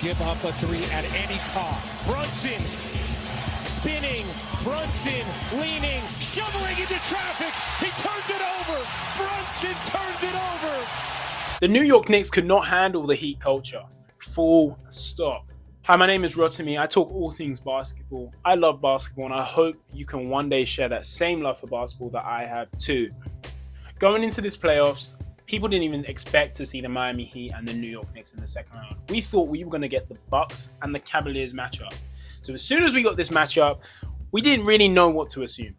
give up a three at any cost. Brunson spinning, Brunson leaning, shoveling into traffic. He turns it over. Brunson turns it over. The New York Knicks could not handle the Heat culture. Full stop. Hi, my name is Rotimi. I talk all things basketball. I love basketball, and I hope you can one day share that same love for basketball that I have too. Going into this playoffs, people didn't even expect to see the Miami Heat and the New York Knicks in the second round. We thought we were going to get the Bucks and the Cavaliers matchup. So as soon as we got this matchup, we didn't really know what to assume.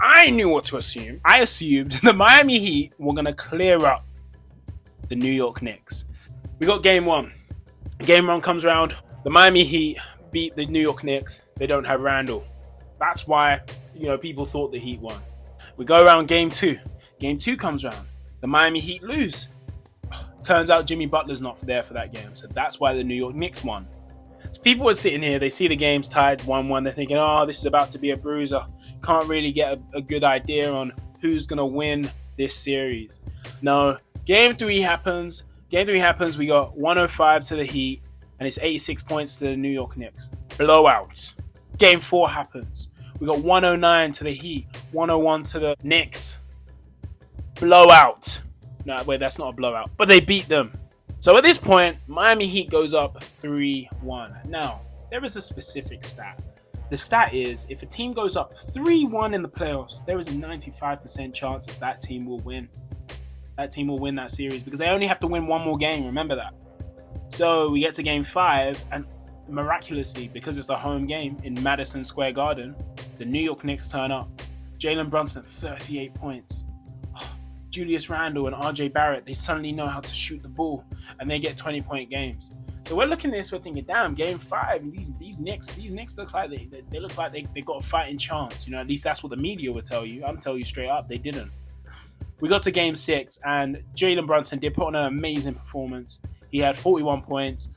I knew what to assume. I assumed the Miami Heat were going to clear up the New York Knicks. We got game one. Game one comes around. The Miami Heat beat the New York Knicks. They don't have Randall. That's why, people thought the Heat won. We go around game two. Game two comes around. The Miami Heat lose. Turns out Jimmy Butler's not there for that game. So that's why the New York Knicks won. So people are sitting here. They see the game's tied 1-1. They're thinking, this is about to be a bruiser. Can't really get a good idea on who's going to win this series. No. Game three happens. We got 105 to the Heat. And it's 86 points to the New York Knicks. Blowout. Game 4 happens. We got 109 to the Heat. 101 to the Knicks. Blowout. No, wait, that's not a blowout. But they beat them. So at this point, Miami Heat goes up 3-1. Now, there is a specific stat. The stat is, if a team goes up 3-1 in the playoffs, there is a 95% chance that team will win. That team will win that series because they only have to win one more game. Remember that. So we get to game 5, and miraculously, because it's the home game in Madison Square Garden, the New York Knicks turn up. Jalen Brunson, 38 points. Julius Randle and RJ Barrett, they suddenly know how to shoot the ball, and they get 20-point games. So we're looking at this, we're thinking, damn, game 5, these Knicks look like they look like they got a fighting chance. At least that's what the media would tell you. I'm telling you straight up, they didn't. We got to game 6, and Jalen Brunson did put on an amazing performance. He had 41 points.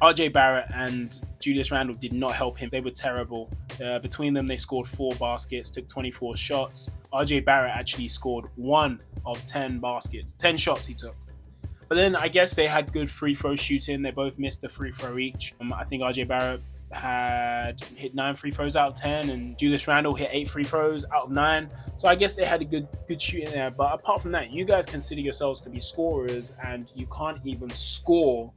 RJ Barrett and Julius Randle did not help him. They were terrible. Between them, they scored 4 baskets, took 24 shots. RJ Barrett actually scored 1 of 10 baskets. 10 shots he took. But then I guess they had good free throw shooting. They both missed a free throw each. I think RJ Barrett had hit 9 free throws out of 10, and Julius Randle hit 8 free throws out of 9. So I guess they had a good shooting there. But apart from that, you guys consider yourselves to be scorers, and you can't even score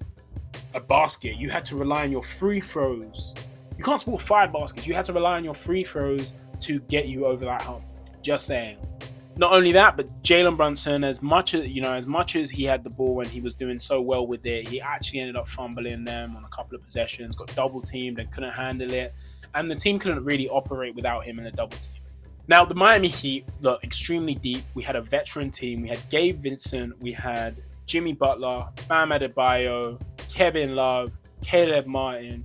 a basket. You had to rely on your free throws. You can't score 5 baskets. You had to rely on your free throws to get you over that hump. Just saying. Not only that, but Jalen Brunson, as much as he had the ball and he was doing so well with it, he actually ended up fumbling them on a couple of possessions, got double teamed and couldn't handle it. And the team couldn't really operate without him in a double team. Now, the Miami Heat look extremely deep. We had a veteran team. We had Gabe Vincent. We had Jimmy Butler, Bam Adebayo, Kevin Love, Caleb Martin,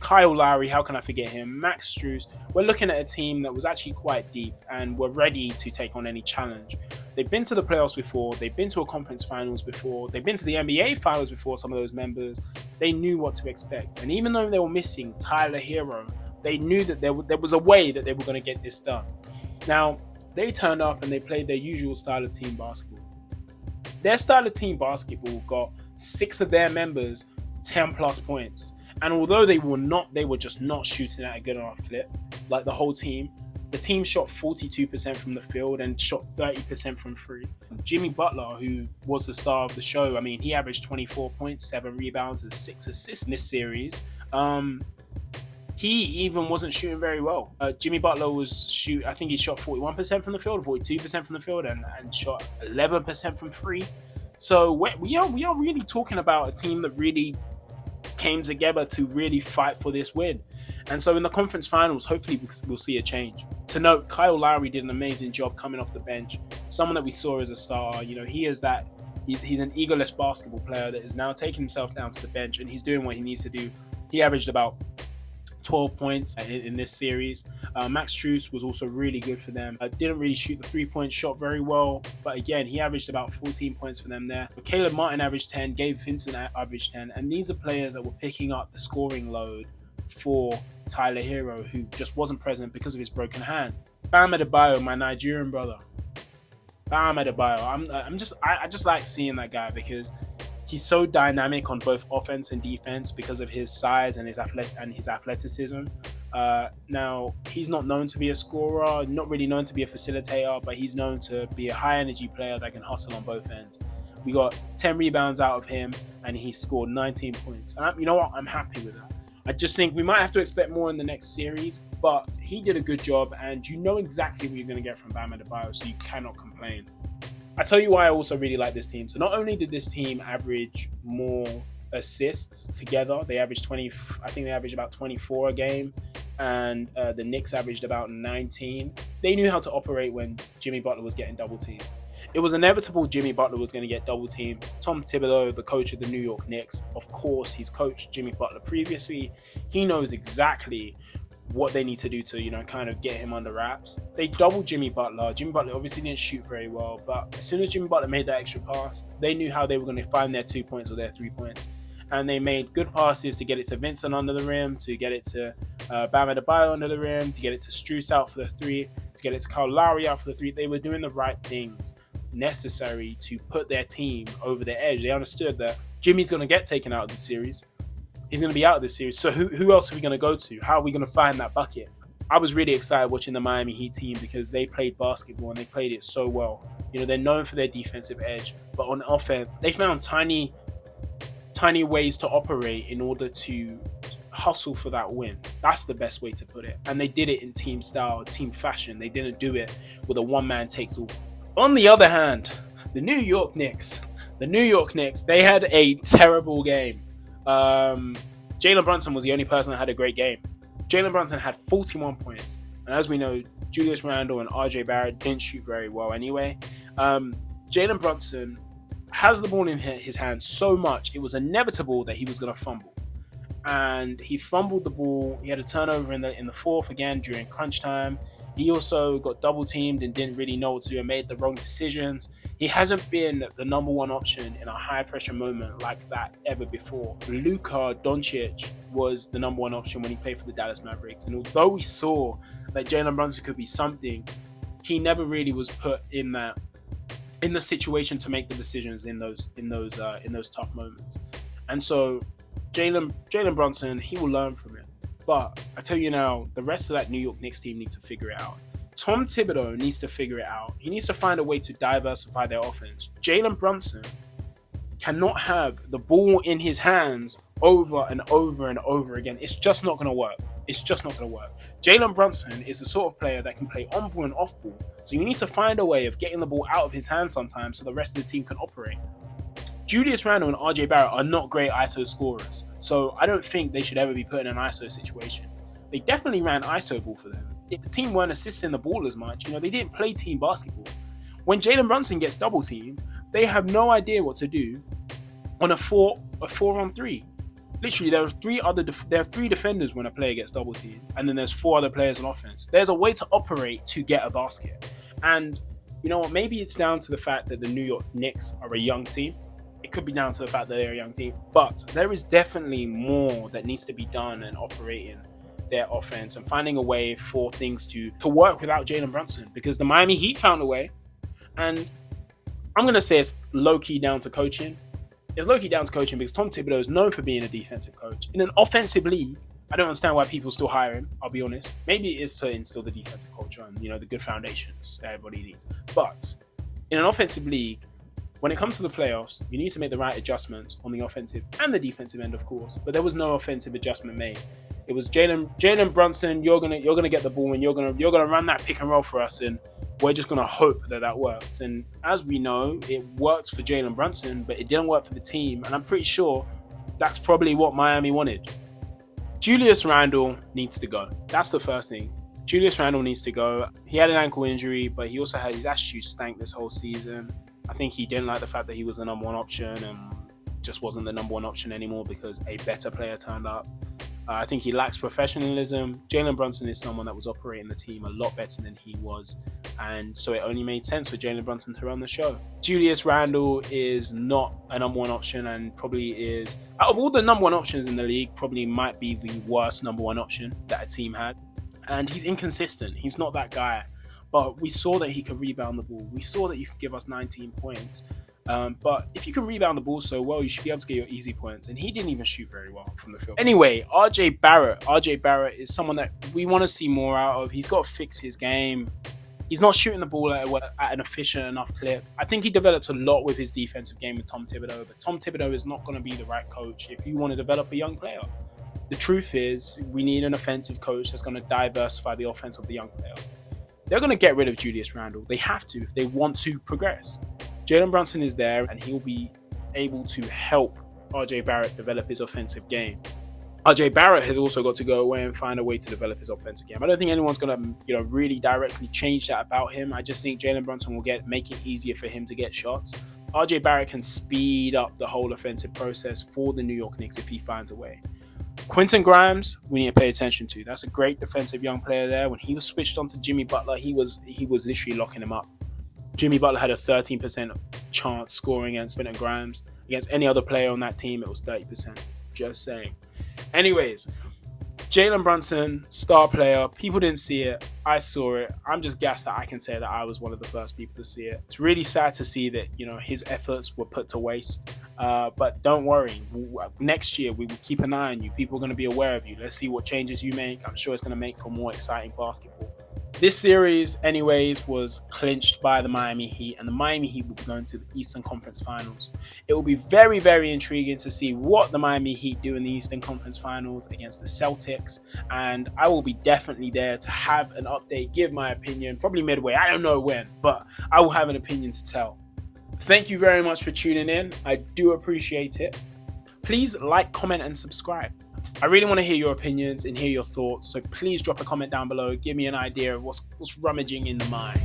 Kyle Lowry, how can I forget him? Max Strus. We're looking at a team that was actually quite deep and were ready to take on any challenge. They've been to the playoffs before. They've been to a conference finals before. They've been to the NBA finals before, some of those members. They knew what to expect. And even though they were missing Tyler Hero, they knew that there was a way that they were going to get this done. Now, they turned up and they played their usual style of team basketball. Their style of team basketball got 6 of their members 10 plus points. And although they were just not shooting at a good enough clip, like the whole team. The team shot 42% from the field and shot 30% from free. Jimmy Butler, who was the star of the show, he averaged 24 points, 7 rebounds, and 6 assists in this series. He even wasn't shooting very well. Jimmy Butler I think he shot 41% from the field, 42% from the field, and shot 11% from free. So we are really talking about a team that really came together to really fight for this win. And so in the conference finals, hopefully we'll see a change. To note, Kyle Lowry did an amazing job coming off the bench. Someone that we saw as a star. He's an egoless basketball player that is now taking himself down to the bench, and he's doing what he needs to do. He averaged about 12 points in this series. Max Strus was also really good for them. Didn't really shoot the 3-point shot very well, but again, he averaged about 14 points for them there. But Caleb Martin averaged 10, Gabe Vincent averaged 10, and these are players that were picking up the scoring load for Tyler Hero, who just wasn't present because of his broken hand. Bam Adebayo, my Nigerian brother. Bam Adebayo. I just like seeing that guy because He's so dynamic on both offense and defense because of his size and his athleticism. Now, he's not known to be a scorer, not really known to be a facilitator, but he's known to be a high-energy player that can hustle on both ends. We got 10 rebounds out of him, and he scored 19 points. And you know what? I'm happy with that. I just think we might have to expect more in the next series, but he did a good job, and you know exactly what you're going to get from Bam Adebayo, so you cannot complain. I tell you why I also really like this team. So not only did this team average more assists together, they averaged 20. I think they averaged about 24 a game, and the Knicks averaged about 19. They knew how to operate when Jimmy Butler was getting double teamed. It was inevitable Jimmy Butler was going to get double teamed. Tom Thibodeau, the coach of the New York Knicks, of course, he's coached Jimmy Butler previously. He knows exactly what they need to do to, kind of get him under wraps. They doubled Jimmy Butler. Jimmy Butler obviously didn't shoot very well, but as soon as Jimmy Butler made that extra pass, they knew how they were going to find their 2 points or their 3 points. And they made good passes to get it to Vincent under the rim, to get it to Bam Adebayo under the rim, to get it to Strus out for the 3, to get it to Kyle Lowry out for the 3. They were doing the right things necessary to put their team over the edge. They understood that Jimmy's going to get taken out of the series. He's going to be out of this series. So who else are we going to go to? How are we going to find that bucket? I was really excited watching the Miami Heat team because they played basketball and they played it so well. They're known for their defensive edge, but on offense, they found tiny ways to operate in order to hustle for that win. That's the best way to put it. And they did it in team style, team fashion. They didn't do it with a one-man takes all. On the other hand, the New York Knicks, they had a terrible game. Jalen Brunson was the only person that had a great game. Jalen Brunson had 41 points. And as we know, Julius Randle and RJ Barrett didn't shoot very well anyway. Jalen Brunson has the ball in his hands so much, it was inevitable that he was going to fumble. And he fumbled the ball. He had a turnover in the fourth again during crunch time. He also got double teamed and didn't really know what to do and made the wrong decisions. He hasn't been the number one option in a high pressure moment like that ever before. Luka Doncic was the number one option when he played for the Dallas Mavericks. And although we saw that Jalen Brunson could be something, he never really was put in the situation to make the decisions in those tough moments. And so Jalen Brunson, he will learn from it. But I tell you now, the rest of that New York Knicks team needs to figure it out. Tom Thibodeau needs to figure it out. He needs to find a way to diversify their offense. Jalen Brunson cannot have the ball in his hands over and over and over again. It's just not going to work. Jalen Brunson is the sort of player that can play on ball and off ball. So you need to find a way of getting the ball out of his hands sometimes so the rest of the team can operate. Julius Randle and RJ Barrett are not great ISO scorers, so I don't think they should ever be put in an ISO situation. They definitely ran ISO ball for them. If the team weren't assisting the ball as much, they didn't play team basketball. When Jalen Brunson gets double teamed, they have no idea what to do on a 4-on-3. Literally, there are three defenders when a player gets double teamed, and then there's 4 other players on offense. There's a way to operate to get a basket. And you know what? Maybe it's down to the fact that the New York Knicks are a young team. It could be down to the fact that they're a young team, but there is definitely more that needs to be done in operating their offense and finding a way for things to work without Jalen Brunson, because the Miami Heat found a way. And I'm going to say it's low-key down to coaching. It's low-key down to coaching because Tom Thibodeau is known for being a defensive coach. In an offensive league, I don't understand why people still hire him, I'll be honest. Maybe it is to instill the defensive culture and, the good foundations that everybody needs. But in an offensive league, when it comes to the playoffs, you need to make the right adjustments on the offensive and the defensive end, of course. But there was no offensive adjustment made. It was Jalen Brunson. You're gonna get the ball and you're gonna run that pick and roll for us, and we're just gonna hope that works. And as we know, it worked for Jalen Brunson, but it didn't work for the team. And I'm pretty sure that's probably what Miami wanted. Julius Randle needs to go. That's the first thing. Julius Randle needs to go. He had an ankle injury, but he also had his attitude stank this whole season. I think he didn't like the fact that he was the number one option and just wasn't the number one option anymore because a better player turned up. I think he lacks professionalism. Jalen Brunson is someone that was operating the team a lot better than he was. And so it only made sense for Jalen Brunson to run the show. Julius Randle is not a number one option and probably is, out of all the number one options in the league, probably might be the worst number one option that a team had. And he's inconsistent. He's not that guy. But we saw that he could rebound the ball. We saw that he could give us 19 points. But if you can rebound the ball so well, you should be able to get your easy points. And he didn't even shoot very well from the field. Anyway, RJ Barrett. RJ Barrett is someone that we want to see more out of. He's got to fix his game. He's not shooting the ball at an efficient enough clip. I think he develops a lot with his defensive game with Tom Thibodeau, but Tom Thibodeau is not going to be the right coach if you want to develop a young player. The truth is, we need an offensive coach that's going to diversify the offense of the young player. They're going to get rid of Julius Randle. They have to if they want to progress. Jalen Brunson is there, and he'll be able to help RJ Barrett develop his offensive game. RJ Barrett has also got to go away and find a way to develop his offensive game. I don't think anyone's going to, really directly change that about him. I just think Jalen Brunson will make it easier for him to get shots. RJ Barrett can speed up the whole offensive process for the New York Knicks if he finds a way. Quentin Grimes, we need to pay attention to. That's a great defensive young player there. When he was switched on to Jimmy Butler, he was literally locking him up. Jimmy Butler had a 13% chance scoring against Quentin Grimes. Against any other player on that team, it was 30%. Just saying. Anyways, Jalen Brunson, star player. People didn't see it. I saw it. I'm just gassed that I can say that I was one of the first people to see it. It's really sad to see that, his efforts were put to waste. But don't worry. Next year, we will keep an eye on you. People are going to be aware of you. Let's see what changes you make. I'm sure it's going to make for more exciting basketball. This series, anyways, was clinched by the Miami Heat, and the Miami Heat will be going to the Eastern Conference Finals. It will be very, very intriguing to see what the Miami Heat do in the Eastern Conference Finals against the Celtics, and I will be definitely there to have an update, give my opinion, probably midway. I don't know when, but I will have an opinion to tell. Thank you very much for tuning in. I do appreciate it. Please like, comment, and subscribe. I really want to hear your opinions and hear your thoughts, so please drop a comment down below. Give me an idea of what's rummaging in the mind.